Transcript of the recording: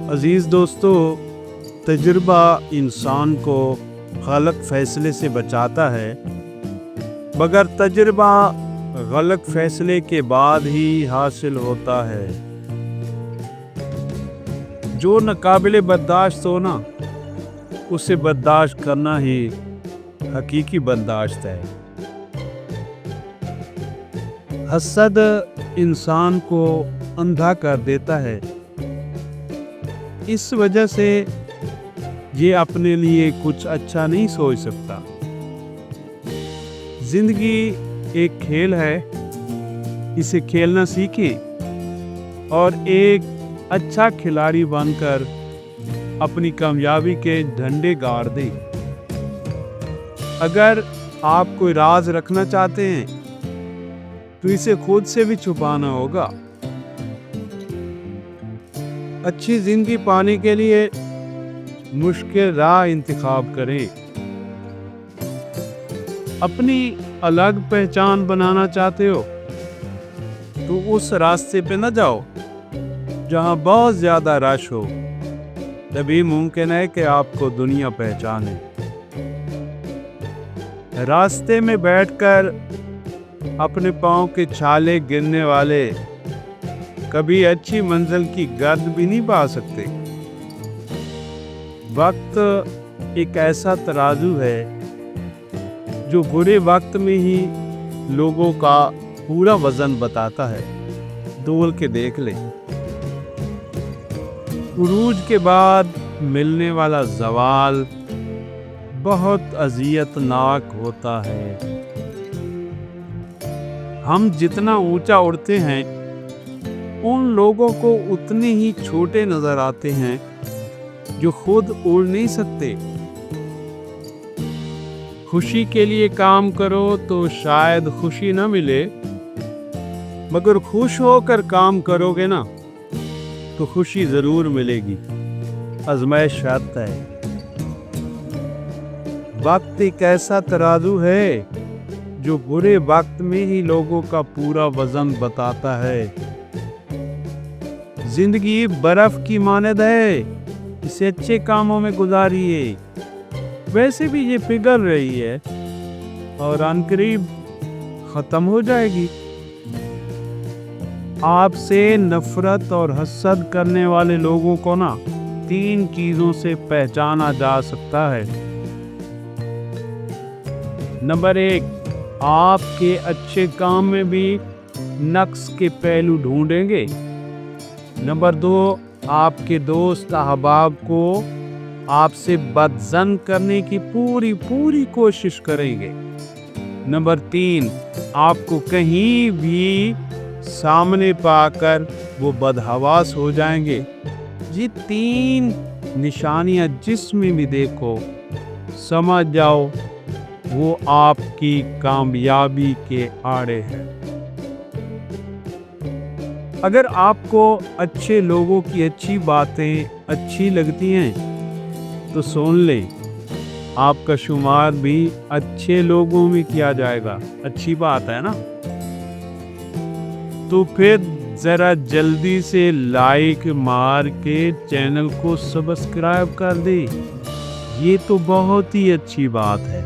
عزیز دوستو، تجربہ انسان کو غلط فیصلے سے بچاتا ہے، مگر تجربہ غلط فیصلے کے بعد ہی حاصل ہوتا ہے۔ جو ناقابل برداشت ہو نا، اسے برداشت کرنا ہی حقیقی برداشت ہے۔ حسد انسان کو اندھا کر دیتا ہے، اس وجہ سے یہ اپنے لیے کچھ اچھا نہیں سوچ سکتا۔ زندگی ایک کھیل ہے، اسے کھیلنا سیکھیں اور ایک اچھا کھلاڑی بن کر اپنی کامیابی کے جھنڈے گاڑ دیں۔ اگر آپ کوئی راز رکھنا چاہتے ہیں تو اسے خود سے بھی چھپانا ہوگا۔ اچھی زندگی پانے کے لیے مشکل راہ انتخاب کریں۔ اپنی الگ پہچان بنانا چاہتے ہو تو اس راستے پہ نہ جاؤ جہاں بہت زیادہ رش ہو، تبھی ممکن ہے کہ آپ کو دنیا پہچانے۔ راستے میں بیٹھ کر اپنے پاؤں کے چھالے گرنے والے کبھی اچھی منزل کی گرد بھی نہیں پا سکتے۔ وقت ایک ایسا ترازو ہے جو برے وقت میں ہی لوگوں کا پورا وزن بتاتا ہے۔ تول کے دیکھ لیں۔ عروج کے بعد ملنے والا زوال بہت اذیت ناک ہوتا ہے۔ ہم جتنا اونچا اڑتے ہیں ان لوگوں کو اتنے ہی چھوٹے نظر آتے ہیں جو خود اڑ نہیں سکتے۔ خوشی کے لیے کام کرو تو شاید خوشی نہ ملے، مگر خوش ہو کر کام کرو گے نا تو خوشی ضرور ملے گی۔ آزمائش شرط ہے۔ وقت ایک ایسا ترازو ہے جو برے وقت میں ہی لوگوں کا پورا وزن بتاتا ہے۔ زندگی برف کی مانند ہے، اسے اچھے کاموں میں گزاریے۔ ویسے بھی یہ پگھل رہی ہے اور عنقریب ختم ہو جائے گی۔ آپ سے نفرت اور حسد کرنے والے لوگوں کو نا 3 چیزوں سے پہچانا جا سکتا ہے۔ نمبر 1، آپ کے اچھے کام میں بھی نقص کے پہلو ڈھونڈیں گے۔ نمبر 2، آپ کے دوست احباب کو آپ سے بدظن کرنے کی پوری کوشش کریں گے۔ نمبر 3، آپ کو کہیں بھی سامنے پا کر وہ بدحواس ہو جائیں گے۔ یہ 3 نشانیاں جس میں بھی دیکھو سمجھ جاؤ وہ آپ کی کامیابی کے آڑے ہیں۔ اگر آپ کو اچھے لوگوں کی اچھی باتیں اچھی لگتی ہیں تو سن لیں، آپ کا شمار بھی اچھے لوگوں میں کیا جائے گا۔ اچھی بات ہے نا؟ تو پھر ذرا جلدی سے لائک مار کے چینل کو سبسکرائب کر دیں، یہ تو بہت ہی اچھی بات ہے۔